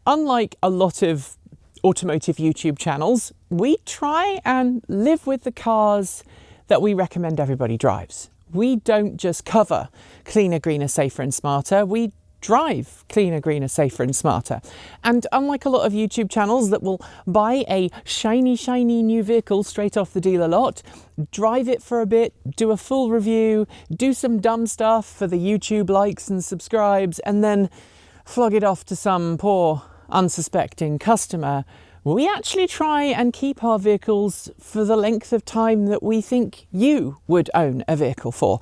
unlike a lot of automotive YouTube channels, we try and live with the cars that we recommend everybody drives. We don't just cover cleaner, greener, safer and smarter. We drive cleaner, greener, safer and smarter. And unlike a lot of YouTube channels that will buy a shiny new vehicle straight off the dealer lot, drive it for a bit, do a full review, do some dumb stuff for the YouTube likes and subscribes, and then flog it off to some poor unsuspecting customer, we actually try and keep our vehicles for the length of time that we think you would own a vehicle for,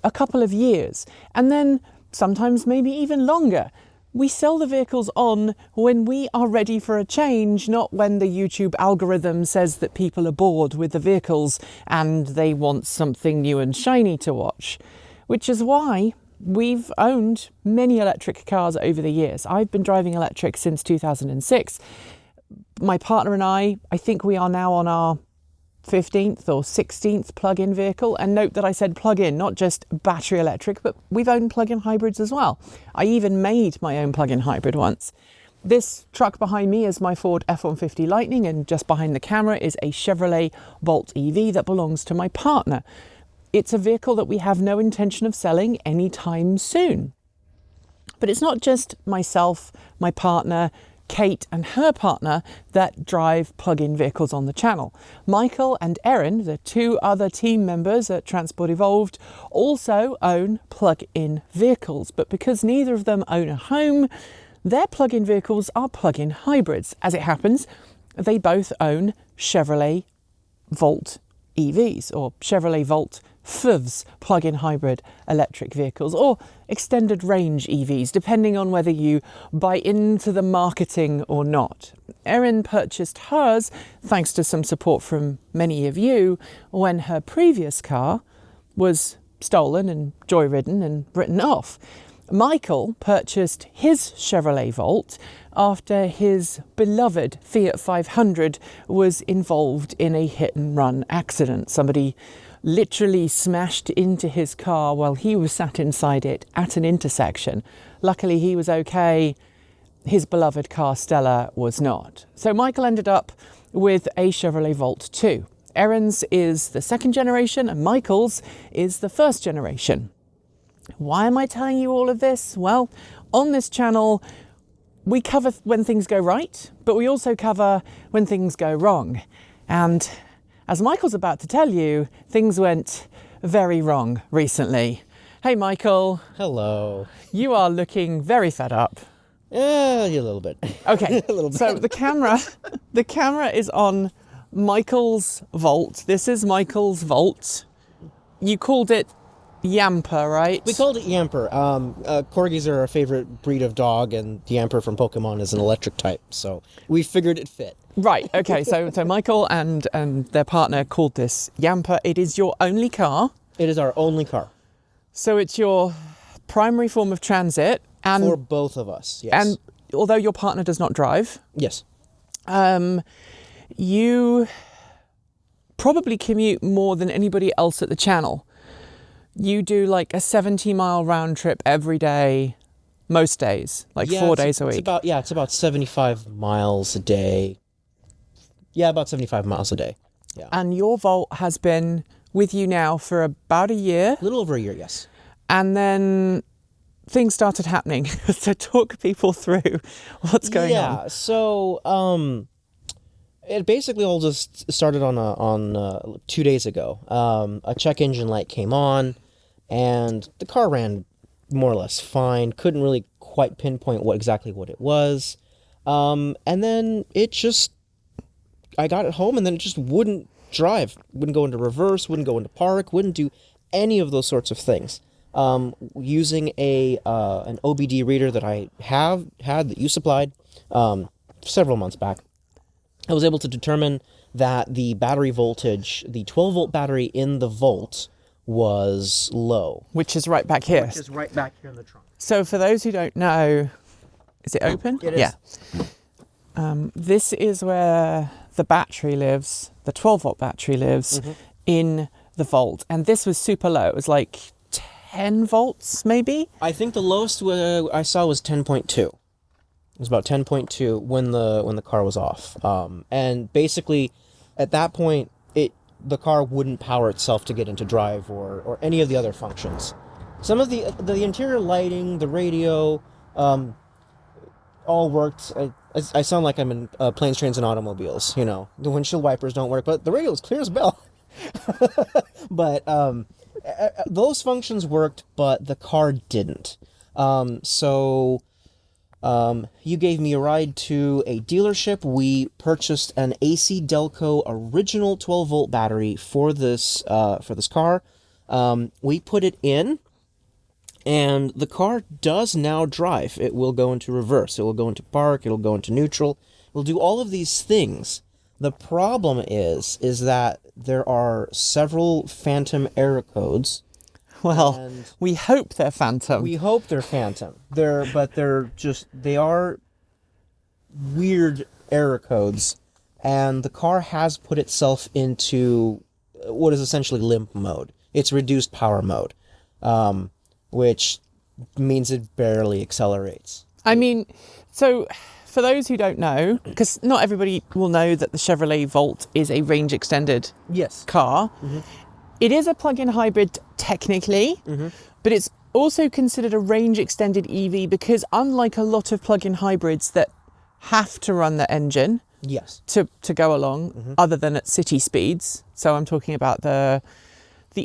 a couple of years, and then sometimes maybe even longer. We sell the vehicles on when we are ready for a change, not when the YouTube algorithm says that people are bored with the vehicles and they want something new and shiny to watch, which is why we've owned many electric cars over the years. I've been driving electric since 2006. My partner and I think we are now on our 15th or 16th plug-in vehicle. And note that I said plug-in, not just battery electric, but we've owned plug-in hybrids as well. I even made my own plug-in hybrid once. This truck behind me is my Ford F-150 Lightning, and just behind the camera is a Chevrolet Bolt EV that belongs to my partner. It's a vehicle that we have no intention of selling anytime soon. But it's not just myself, my partner, Kate and her partner that drive plug-in vehicles on the channel. Michael and Erin, the two other team members at Transport Evolved, also own plug-in vehicles. But because neither of them own a home, their plug-in vehicles are plug-in hybrids. As it happens, they both own Chevrolet Volt EVs, or Chevrolet Volt FIVs, plug-in hybrid electric vehicles, or extended range EVs, depending on whether you buy into the marketing or not. Erin purchased hers, thanks to some support from many of you, when her previous car was stolen and joyridden and written off. Michael purchased his Chevrolet Volt after his beloved Fiat 500 was involved in a hit-and-run accident. Somebody literally smashed into his car while he was sat inside it at an intersection. Luckily, he was okay. His beloved car, Stella, was not. So Michael ended up with a Chevrolet Volt 2. Erin's is the second generation and Michael's is the first generation. Why am I telling you all of this? Well, on this channel, we cover when things go right, but we also cover when things go wrong. And as Michael's about to tell you, things went very wrong recently. Hey, Michael. Hello. You are looking very fed up. Yeah, a little bit. Okay. A little bit. So the camera is on Michael's Volt. This is Michael's Volt. You called it Yampa, right? We called it Yampa. Corgis are our favorite breed of dog, and Yampa from Pokemon is an electric type, so we figured it fit. Right, okay, so Michael and their partner called this Yampa. It is your only car. It is our only car. So it's your primary form of transit. And for both of us, yes. And although your partner does not drive. Yes. You probably commute more than anybody else at the channel. You do like a 70-mile round trip every day, most days, like 4 days a week. It's about 75 miles a day. Yeah, about 75 miles a day. Yeah. And your Volt has been with you now for about a year. A little over a year, yes. And then things started happening. So talk people through what's going on. Yeah, so it basically all just started on 2 days ago. A check engine light came on, and the car ran more or less fine. Couldn't really quite pinpoint what it was. And then I got it home, and then it just wouldn't drive. Wouldn't go into reverse, wouldn't go into park, wouldn't do any of those sorts of things. Using an OBD reader that I had that you supplied several months back, I was able to determine that the battery voltage, the 12-volt battery in the Volt, was low. Which is right back here. Which is right back here in the trunk. So for those who don't know, is it open? It is. Yeah. This is where the battery lives, the 12-volt battery lives in the Volt. And this was super low. It was like 10 volts, maybe? I think the lowest I saw was 10.2. It was about 10.2 when the car was off. And basically, at that point, the car wouldn't power itself to get into drive or any of the other functions. Some of the interior lighting, the radio, all worked. I sound like I'm in planes, trains, and automobiles. You know, the windshield wipers don't work, but the radio is clear as bell. But those functions worked, but the car didn't. So you gave me a ride to a dealership. We purchased an AC Delco original 12-volt battery for this car. We put it in, and the car does now drive. It will go into reverse. It will go into park. It'll go into neutral. It'll do all of these things. The problem is that there are several phantom error codes. Well, we hope they're phantom. We hope they're phantom. They are weird error codes, and the car has put itself into what is essentially limp mode. It's reduced power mode, which means it barely accelerates. I mean, so for those who don't know, because not everybody will know that the Chevrolet Volt is a range extended car. Mm-hmm. It is a plug-in hybrid technically, but it's also considered a range extended EV because unlike a lot of plug-in hybrids that have to run the engine to go along, other than at city speeds. So I'm talking about the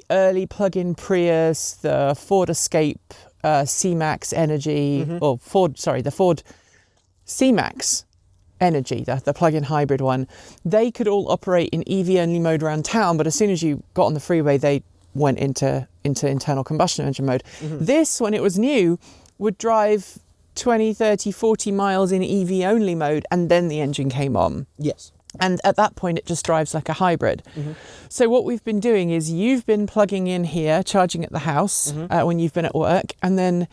early plug-in Prius, the Ford Escape C-Max Energy, the Ford C-Max Energy, the plug-in hybrid one. They could all operate in EV-only mode around town, but as soon as you got on the freeway, they went into internal combustion engine mode. This, when it was new, would drive 20, 30, 40 miles in EV-only mode, and then the engine came on. Yes. And at that point, it just drives like a hybrid. So what we've been doing is you've been plugging in here, charging at the house when you've been at work, and then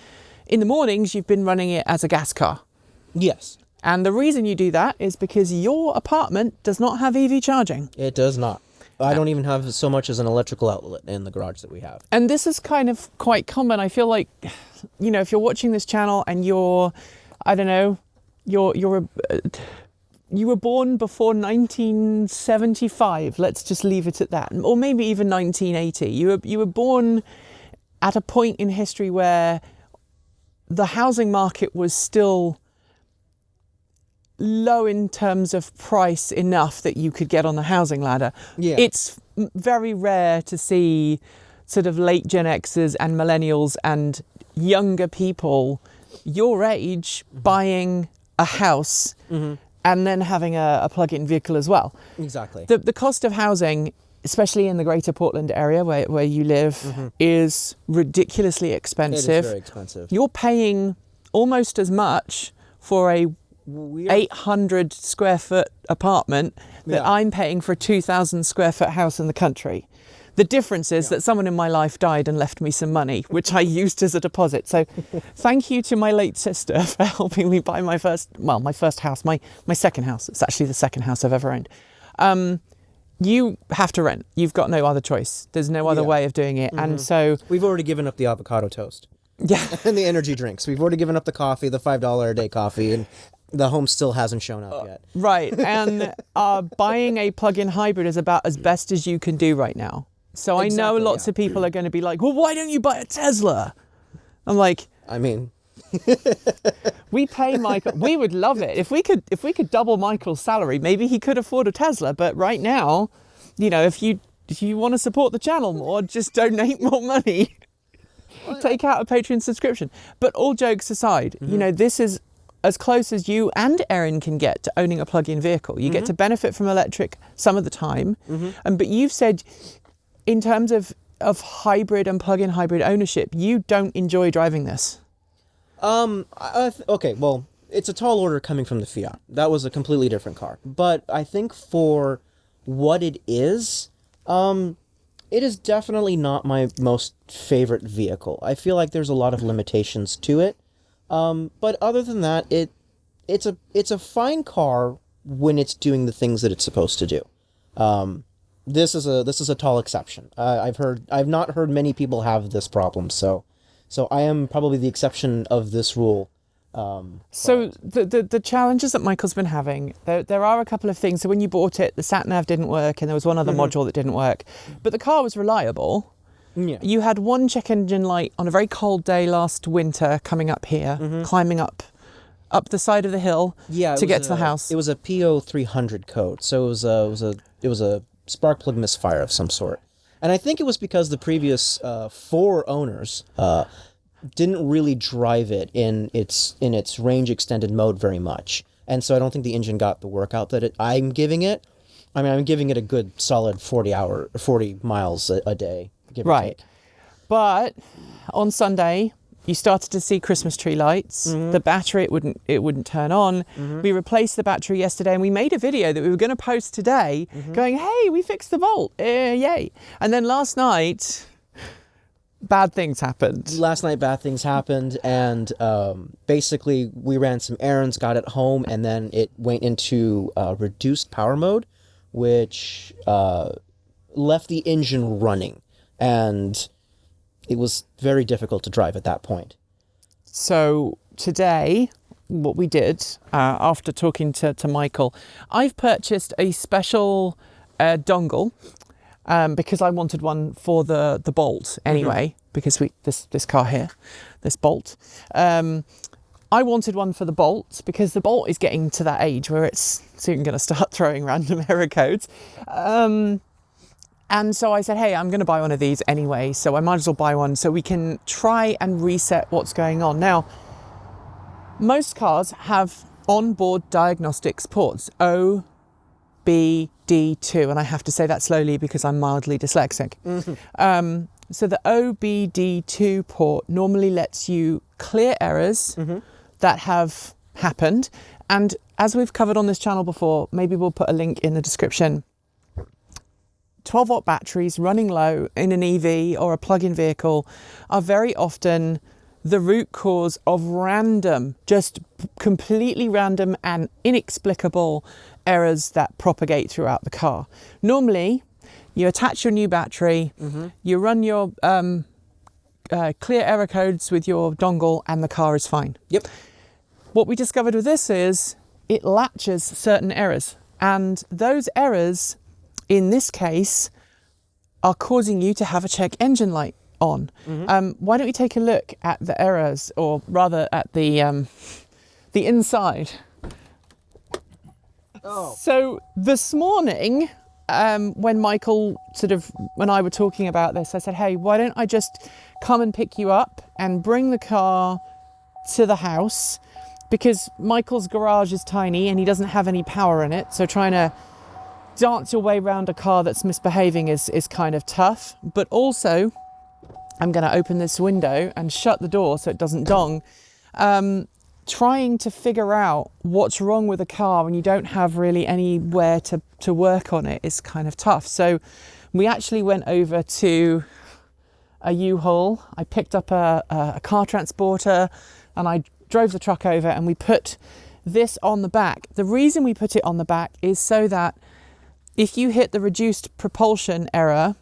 in the mornings, you've been running it as a gas car. Yes. And the reason you do that is because your apartment does not have EV charging. It does not. I don't even have so much as an electrical outlet in the garage that we have. And this is kind of quite common. I feel like, you know, if you're watching this channel and you were born before 1975, let's just leave it at that, or maybe even 1980. You were born at a point in history where the housing market was still low in terms of price enough that you could get on the housing ladder. Yeah. It's very rare to see sort of late Gen Xers and millennials and younger people your age buying a house and then having a plug-in vehicle as well. Exactly. The cost of housing, especially in the greater Portland area where you live, is ridiculously expensive. It is very expensive. You're paying almost as much for a 800 square foot apartment that I'm paying for a 2,000 square foot house in the country. The difference is that someone in my life died and left me some money, which I used as a deposit. So thank you to my late sister for helping me buy my first house, my second house. It's actually the second house I've ever owned. You have to rent. You've got no other choice. There's no other way of doing it. And so we've already given up the avocado toast. Yeah. And the energy drinks. We've already given up the coffee, the $5 a day coffee, and the home still hasn't shown up yet. Right. And buying a plug-in hybrid is about as best as you can do right now. So I know lots of people are going to be like, well, why don't you buy a Tesla? I'm like, I mean, we pay Michael. We would love it. If we could double Michael's salary, maybe he could afford a Tesla. But right now, you know, if you want to support the channel more, just donate more money. Take out a Patreon subscription. But all jokes aside, you know, this is as close as you and Erin can get to owning a plug-in vehicle. You get to benefit from electric some of the time. But you've said, in terms of hybrid and plug-in hybrid ownership, you don't enjoy driving this. Okay, well, it's a tall order coming from the Fiat. That was a completely different car. But I think for what it is definitely not my most favorite vehicle. I feel like there's a lot of limitations to it. But other than that, it's a fine car when it's doing the things that it's supposed to do. This is a tall exception. I've not heard many people have this problem, so I am probably the exception of this rule. So the challenges that Michael's been having, there are a couple of things. So when you bought it, the sat nav didn't work, and there was one other module that didn't work, but the car was reliable. Yeah. You had one check engine light on a very cold day last winter coming up here, climbing up the side of the hill to get to the house. It was a PO 300 code, so it was a spark plug misfire of some sort, and I think it was because the previous 4 owners didn't really drive it in its range extended mode very much, and so I don't think the engine got the workout that I'm giving it. I mean, I'm giving it a good solid 40 miles a day, give or take. But on Sunday, you started to see Christmas tree lights. The battery, it wouldn't turn on. We replaced the battery yesterday, and we made a video that we were going to post today going, hey, we fixed the volt, yay. And then last night, bad things happened. And basically we ran some errands, got it home, and then it went into reduced power mode, which left the engine running, and it was very difficult to drive at that point. So today, what we did, after talking to Michael, I've purchased a special dongle because I wanted one for the bolt anyway, because this car here, this bolt. I wanted one for the bolt because the bolt is getting to that age where it's soon going to start throwing random error codes. And so I said, hey, I'm going to buy one of these anyway, so I might as well buy one so we can try and reset what's going on. Now, most cars have onboard diagnostics ports, O, B, D2, and I have to say that slowly because I'm mildly dyslexic. So the OBD2 port normally lets you clear errors that have happened. And as we've covered on this channel before, maybe we'll put a link in the description, 12-volt batteries running low in an EV or a plug-in vehicle are very often the root cause of random, just completely random and inexplicable errors that propagate throughout the car. Normally, you attach your new battery, you run your clear error codes with your dongle, and the car is fine. Yep. What we discovered with this is it latches certain errors, and those errors, in this case, are causing you to have a check engine light on. Why don't we take a look at the errors, or rather at the inside. So this morning, when Michael when I were talking about this, I said, hey, why don't I just come and pick you up and bring the car to the house, because Michael's garage is tiny and he doesn't have any power in it, so trying to dance your way around a car that's misbehaving is kind of tough. But also, I'm going to open this window and shut the door so it doesn't dong. Trying to figure out what's wrong with a car when you don't have really anywhere to work on it is kind of tough. So we actually went over to a U-Haul. I picked up a car transporter and I drove the truck over, and we put this on the back. The reason we put it on the back is so that if you hit the reduced propulsion error,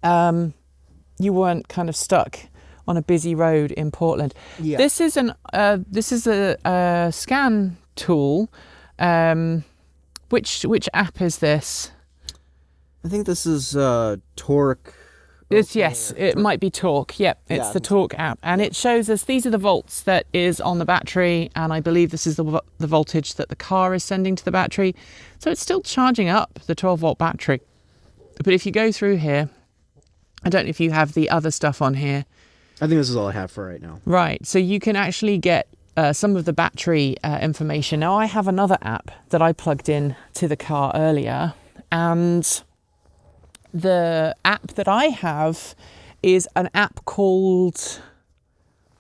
you weren't kind of stuck on a busy road in Portland. Yeah. This is a scan tool. Which app is this? I think this is Torque. It might be Torque. Yep, it's the Torque app, and it shows us these are the volts that is on the battery, and I believe this is the voltage that the car is sending to the battery. So it's still charging up the 12-volt battery. But if you go through here, I don't know if you have the other stuff on here. I think this is all I have for right now. Right, so you can actually get some of the battery information. Now, I have another app that I plugged in to the car earlier, and the app that I have is an app called,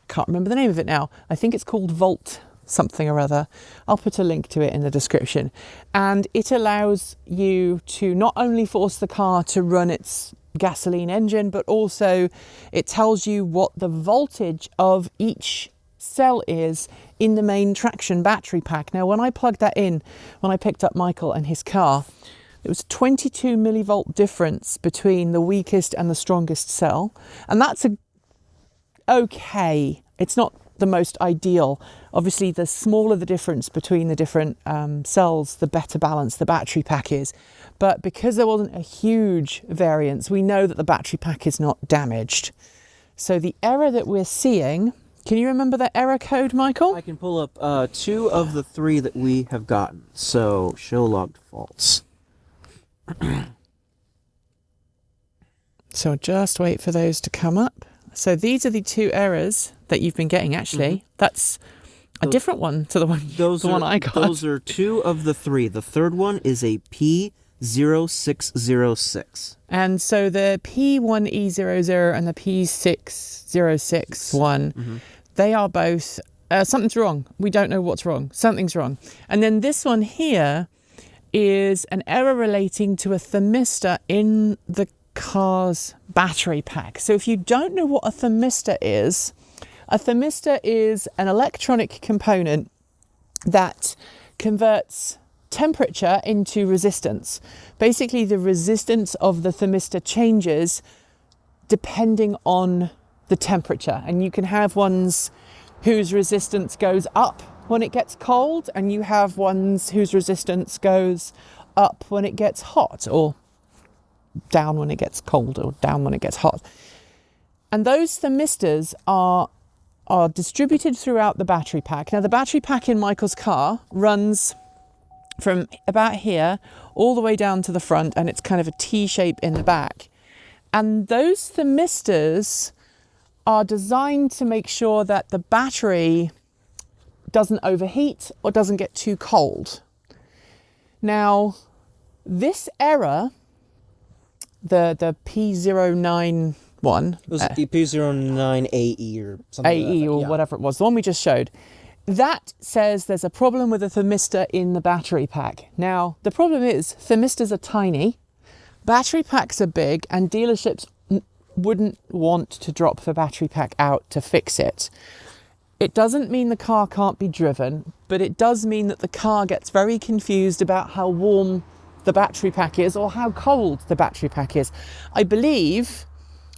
I can't remember the name of it now. I think it's called Volt something or other. I'll put a link to it in the description. And it allows you to not only force the car to run its gasoline engine, but also it tells you what the voltage of each cell is in the main traction battery pack. Now, when I plugged that in, when I picked up Michael and his car, there was a 22 millivolt difference between the weakest and the strongest cell. And that's okay. It's not the most ideal. Obviously, the smaller the difference between the different cells, the better balanced the battery pack is. But because there wasn't a huge variance, we know that the battery pack is not damaged. So the error that we're seeing, can you remember that error code, Michael? I can pull up 2 of the 3 that we have gotten. So, show logged faults. So just wait for those to come up. So these are the 2 errors that you've been getting, actually. That's a different one to the one, one I got. Those are 2 of the 3. The third one is a P0606. And so the P1E00 and the P6061, they are both, something's wrong. We don't know what's wrong. Something's wrong. And then this one here is an error relating to a thermistor in the car's battery pack. So if you don't know what a thermistor is an electronic component that converts temperature into resistance. Basically, the resistance of the thermistor changes depending on the temperature. And you can have ones whose resistance goes up when it gets cold, and you have ones whose resistance goes up when it gets hot, or down when it gets cold, or down when it gets hot. And those thermistors are distributed throughout the battery pack. Now, the battery pack in Michael's car runs from about here all the way down to the front, and it's kind of a T shape in the back. And those thermistors are designed to make sure that the battery doesn't overheat or doesn't get too cold. Now, this error, the P091, it was P09AE or something AE like that. or whatever it was, the one we just showed, that says there's a problem with a thermistor in the battery pack. Now, the problem is thermistors are tiny, battery packs are big, and dealerships wouldn't want to drop the battery pack out to fix it. It doesn't mean the car can't be driven, but it does mean that the car gets very confused about how warm the battery pack is or how cold the battery pack is. I believe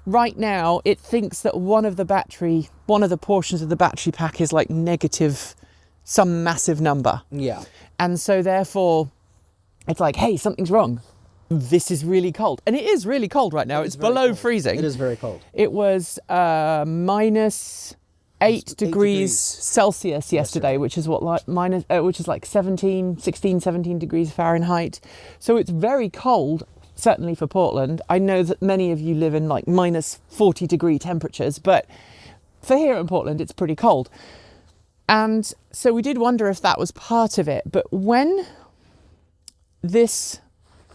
right now it thinks that one of the portions of the battery pack is like negative some massive number. Yeah. And so therefore it's like, hey, something's wrong. This is really cold. And it is really cold right now. It's below freezing. It is very cold. It was minus 8 degrees Celsius yesterday, which is what which is like 17 degrees Fahrenheit. So it's very cold, certainly for Portland. I know that many of you live in like minus 40 degree temperatures, but for here in Portland, it's pretty cold. And so we did wonder if that was part of it. But when this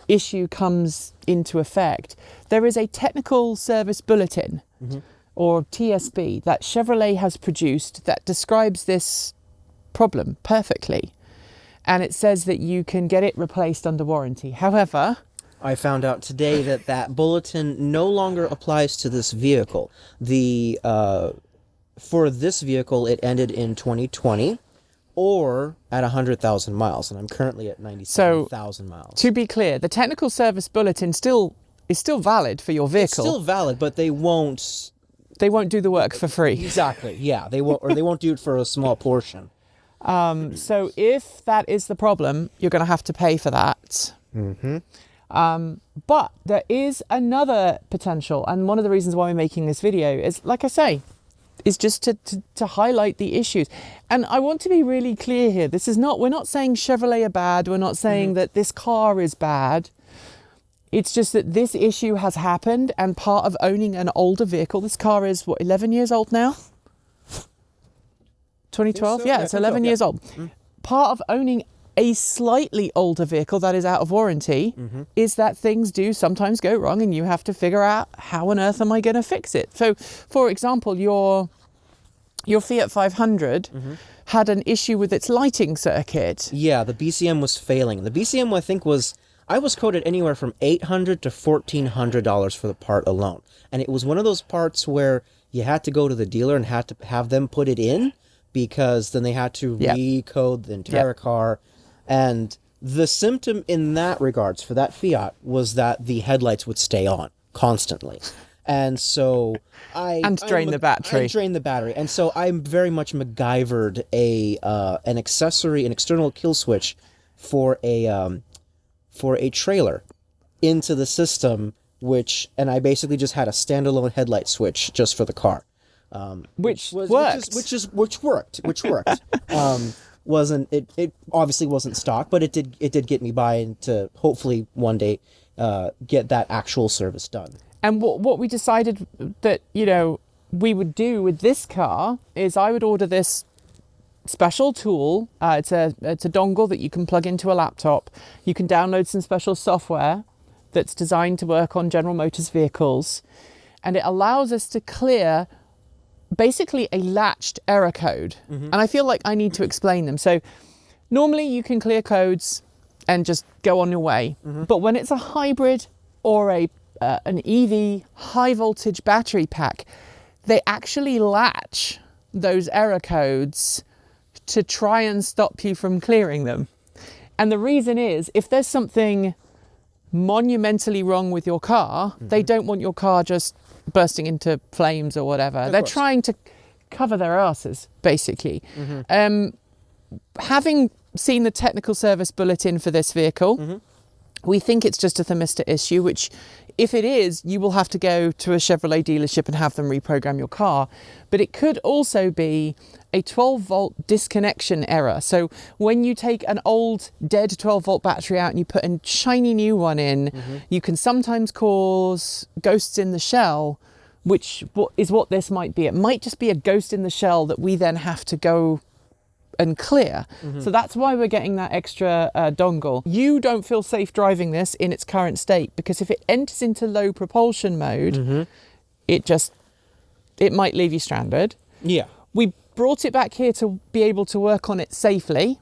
issue comes into effect, there is a technical service bulletin, or TSB, that Chevrolet has produced that describes this problem perfectly. And it says that you can get it replaced under warranty. However, I found out today that bulletin no longer applies to this vehicle. For this vehicle, it ended in 2020 or at 100,000 miles, and I'm currently at 97,000 miles. To be clear, the technical service bulletin is still valid for your vehicle. It's still valid, but they won't do the work for free. Exactly. Yeah, they won't do it for a small portion. So if that is the problem, you're going to have to pay for that. But there is another potential, and one of the reasons why we're making this video is, like I say, is just to highlight the issues. And I want to be really clear here. We're not saying Chevrolet are bad. We're not saying that this car is bad. It's just that this issue has happened, and part of owning an older vehicle, this car is 11 years old now? 2012? So. Yeah, it's 11 years old. Part of owning a slightly older vehicle that is out of warranty is that things do sometimes go wrong, and you have to figure out how on earth am I going to fix it. So, for example, your Fiat 500 had an issue with its lighting circuit. Yeah, the BCM was failing. The BCM, I was quoted anywhere from $800 to $1,400 for the part alone. And it was one of those parts where you had to go to the dealer and had to have them put it in, because then they had to recode the entire car. And the symptom in that regards for that Fiat was that the headlights would stay on constantly. And so drain the battery. And drain the battery. And so I'm very much MacGyvered an accessory, an external kill switch for a trailer into the system, and I basically just had a standalone headlight switch just for the car. Which worked. Which worked. It obviously wasn't stock, but it did get me by to hopefully one day get that actual service done. And what we decided that, we would do with this car is I would order this special tool. It's a dongle that you can plug into a laptop. You can download some special software that's designed to work on General Motors vehicles. And it allows us to clear basically a latched error code. And I feel like I need to explain them. So normally you can clear codes and just go on your way. But when it's a hybrid or an EV high voltage battery pack, they actually latch those error codes to try and stop you from clearing them. And the reason is, if there's something monumentally wrong with your car, they don't want your car just bursting into flames or whatever. They're trying to cover their asses, basically. Having seen the technical service bulletin for this vehicle, we think it's just a thermistor issue, which if it is, you will have to go to a Chevrolet dealership and have them reprogram your car. But it could also be a 12-volt disconnection error. So when you take an old dead 12-volt battery out and you put a shiny new one in, you can sometimes cause ghosts in the shell, which is what this might be. It might just be a ghost in the shell that we then have to go and clear. So that's why we're getting that extra dongle. You don't feel safe driving this in its current state, because if it enters into low propulsion mode, it might leave you stranded. Yeah. We brought it back here to be able to work on it safely,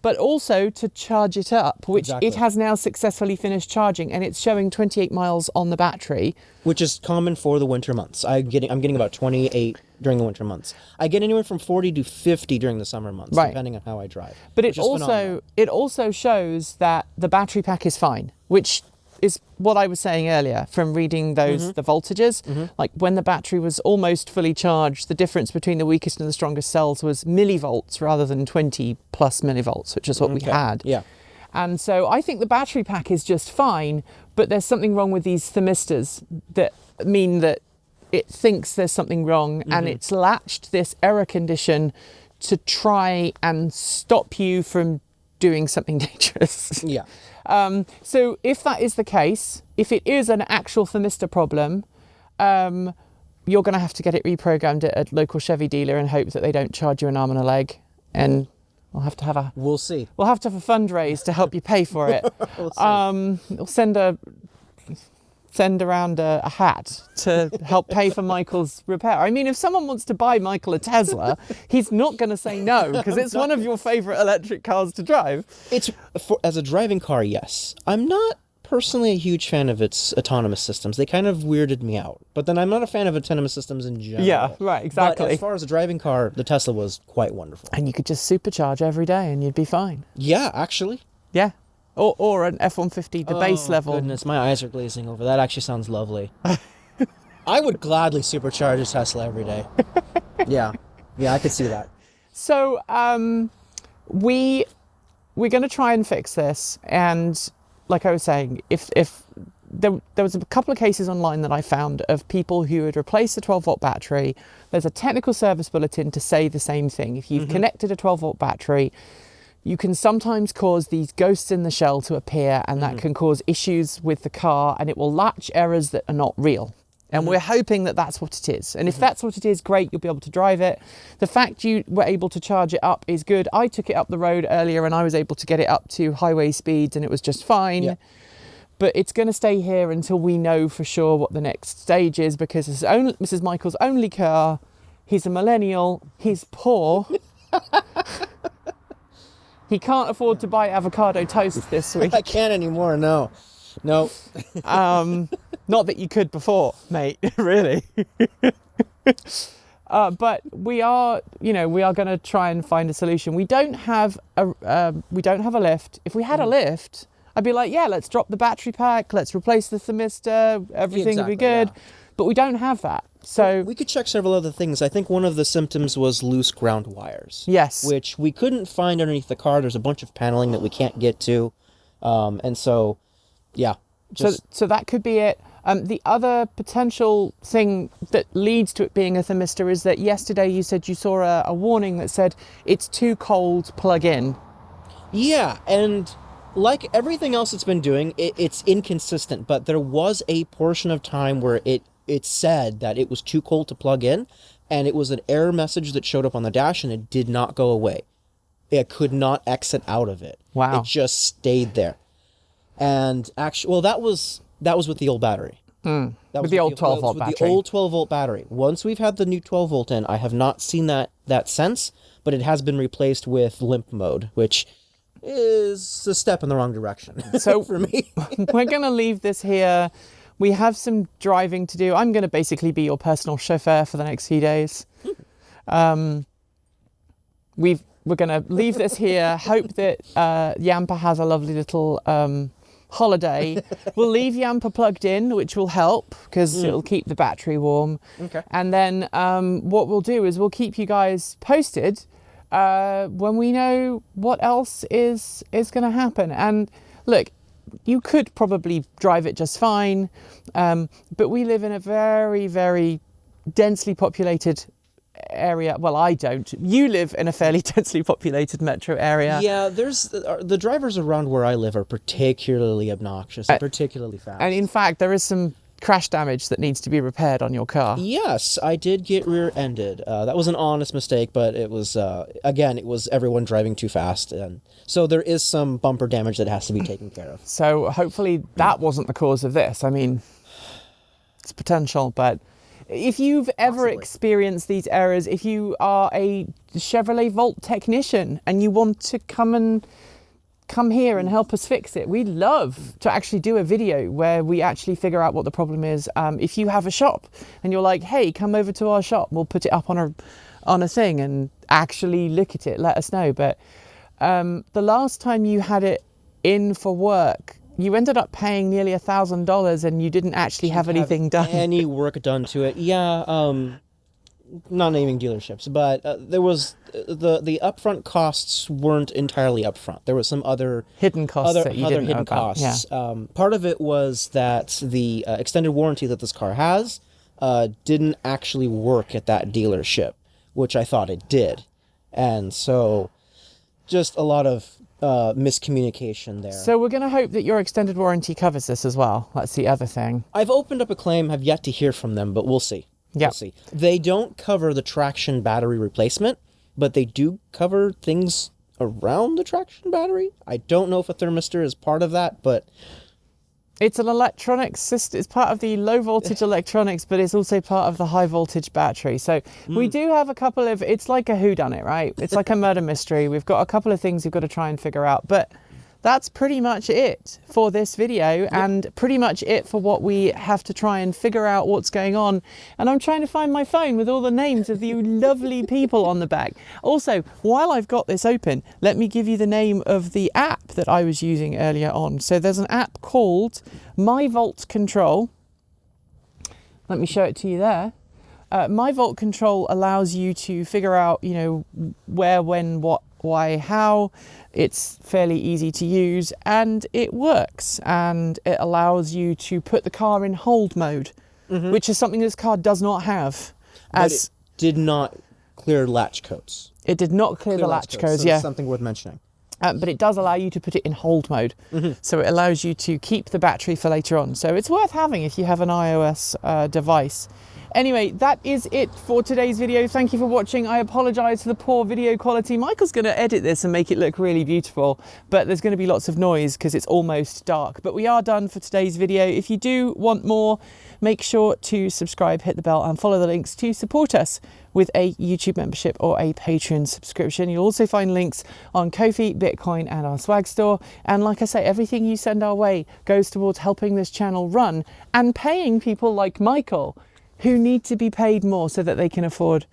but also to charge it up, which it has now successfully finished charging, and it's showing 28 miles on the battery. Which is common for the winter months. I'm getting about 28 during the winter months. I get anywhere from 40 to 50 during the summer months, depending on how I drive. But it also shows that the battery pack is fine, which is what I was saying earlier from reading the voltages. Like when the battery was almost fully charged, the difference between the weakest and the strongest cells was millivolts rather than 20 plus millivolts, which is what we had. Yeah. And so I think the battery pack is just fine, but there's something wrong with these thermistors that mean that it thinks there's something wrong, and it's latched this error condition to try and stop you from doing something dangerous. Yeah. So if that is the case, if it is an actual thermistor problem, you're going to have to get it reprogrammed at a local Chevy dealer and hope that they don't charge you an arm and a leg. And we'll have to have We'll see. We'll have to have a fundraise to help you pay for it. We'll send around a hat to help pay for Michael's repair. I mean, if someone wants to buy Michael a Tesla, he's not going to say no, because it's one of your favorite electric cars to drive. As a driving car, yes. I'm not personally a huge fan of its autonomous systems. They kind of weirded me out. But then I'm not a fan of autonomous systems in general. Yeah, right, exactly. But as far as a driving car, the Tesla was quite wonderful. And you could just supercharge every day and you'd be fine. Yeah, actually. Yeah. Or an F-150, the base level. Goodness, my eyes are glazing over. That actually sounds lovely. I would gladly supercharge a Tesla every day. Yeah, I could see that. So we're going to try and fix this. And like I was saying, if there was a couple of cases online that I found of people who had replaced the 12-volt battery. There's a technical service bulletin to say the same thing. If you've connected a 12-volt battery, you can sometimes cause these ghosts in the shell to appear, and that can cause issues with the car, and it will latch errors that are not real. And we're hoping that that's what it is. And if that's what it is, great, you'll be able to drive it. The fact you were able to charge it up is good. I took it up the road earlier and I was able to get it up to highway speeds and it was just fine. Yeah. But it's going to stay here until we know for sure what the next stage is, because it's Mrs. Michael's only car. He's a millennial. He's poor. He can't afford to buy avocado toast this week. I can't anymore, no. No. Not that you could before, mate, really. But we are going to try and find a solution. We don't have a lift. If we had a lift, I'd be like, yeah, let's drop the battery pack, let's replace the thermistor, everything would be good. Yeah. but we don't have that. So we could check several other things. I think one of the symptoms was loose ground wires. Yes. Which we couldn't find underneath the car. There's a bunch of paneling that we can't get to. And so, yeah. So that could be it. The other potential thing that leads to it being a thermistor is that yesterday you said you saw a warning that said it's too cold, plug in. Yeah, and like everything else it's been doing, it's inconsistent, but there was a portion of time where it said that it was too cold to plug in, and it was an error message that showed up on the dash, and it did not go away. It could not exit out of it. Wow. It just stayed there. And actually, well, that was with the old battery. That with the old 12-volt battery. The old 12-volt battery. Once we've had the new 12-volt in, I have not seen that since, but it has been replaced with limp mode, which is a step in the wrong direction So for me. We're going to leave this here. We have some driving to do. I'm going to basically be your personal chauffeur for the next few days. We're going to leave this here. Hope that Yampa has a lovely little holiday. We'll leave Yampa plugged in, which will help because it'll keep the battery warm. Okay. And then what we'll do is we'll keep you guys posted when we know what else is going to happen. And look, you could probably drive it just fine, but we live in a very, very densely populated area. Well, I don't. You live in a fairly densely populated metro area. Yeah, there's the drivers around where I live are particularly obnoxious and particularly fast. And in fact, there is some crash damage that needs to be repaired on your car. Yes, I did get rear-ended. That was an honest mistake, but it was, again, it was everyone driving too fast. And so there is some bumper damage that has to be taken care of. So hopefully that wasn't the cause of this. I mean, it's potential, but if you've ever experienced these errors, if you are a Chevrolet Volt technician and you want to come here and help us fix it, we'd love to actually do a video where we actually figure out what the problem is. If you have a shop and you're like, hey, come over to our shop, we'll put it up on a thing and actually look at it, let us know. But the last time you had it in for work, you ended up paying nearly $1,000 and you didn't actually have anything done. Any work done to it. Yeah, not naming dealerships, but there was the upfront costs weren't entirely upfront. There was some other hidden costs that you didn't know about. Costs. Yeah. Part of it was that the extended warranty that this car has didn't actually work at that dealership, which I thought it did, and so just a lot of miscommunication there. So we're going to hope that your extended warranty covers this as well. That's the other thing. I've opened up a claim, have yet to hear from them, but we'll see. Yeah. We'll see. They don't cover the traction battery replacement, but they do cover things around the traction battery. I don't know if a thermistor is part of that, but it's an electronic system. It's part of the low voltage electronics, but it's also part of the high voltage battery. So we do have a couple of, it's like a whodunit, right? It's like a murder mystery. We've got a couple of things we've got to try and figure out, but that's pretty much it for this video and pretty much it for what we have to try and figure out what's going on. And I'm trying to find my phone with all the names of you lovely people on the back. Also, while I've got this open, let me give you the name of the app that I was using earlier on. So there's an app called My Volt Control. Let me show it to you there. My Volt Control allows you to figure out, you know, where, when, what, why, how. It's fairly easy to use and it works, and it allows you to put the car in hold mode, which is something this car does not have. But it did not clear latch codes. It did not clear the latch codes, so yeah. That's something worth mentioning. But it does allow you to put it in hold mode. So it allows you to keep the battery for later on. So it's worth having if you have an iOS device. Anyway, that is it for today's video. Thank you for watching. I apologize for the poor video quality. Michael's going to edit this and make it look really beautiful, but there's going to be lots of noise because it's almost dark. But we are done for today's video. If you do want more, make sure to subscribe, hit the bell and follow the links to support us with a YouTube membership or a Patreon subscription. You'll also find links on Ko-fi, Bitcoin and our swag store. And like I say, everything you send our way goes towards helping this channel run and paying people like Michael who need to be paid more so that they can afford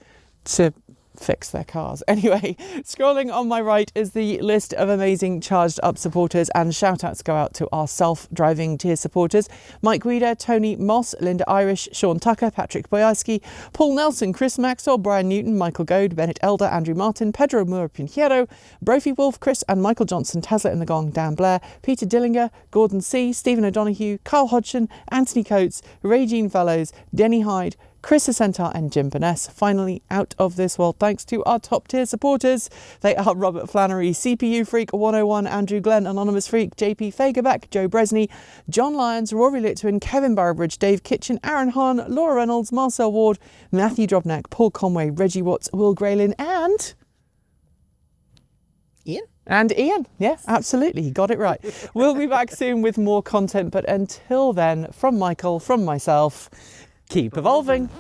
to fix their cars. Anyway, scrolling on my right is the list of amazing charged up supporters, and shout outs go out to our self-driving tier supporters: Mike Guida, Tony Moss, Linda Irish, Sean Tucker, Patrick Boyarsky, Paul Nelson, Chris Maxwell, Brian Newton, Michael Goad, Bennett Elder, Andrew Martin, Pedro Moura Pinheiro, Brophy Wolf, Chris and Michael Johnson, Tesla in the Gong, Dan Blair, Peter Dillinger, Gordon C, Stephen O'Donoghue, Carl Hodgson, Anthony Coates, Regine Fellows, Denny Hyde, Chris Asentar and Jim Burness. Finally, out of this world thanks to our top tier supporters. They are Robert Flannery, CPU Freak 101, Andrew Glenn, Anonymous Freak, JP Fagerback, Joe Bresney, John Lyons, Rory Litwin, Kevin Boroughbridge, Dave Kitchen, Aaron Hahn, Laura Reynolds, Marcel Ward, Matthew Drobnak, Paul Conway, Reggie Watts, Will Graylin and... Ian? And Ian, yeah, absolutely, he got it right. We'll be back soon with more content, but until then, from Michael, from myself, keep evolving.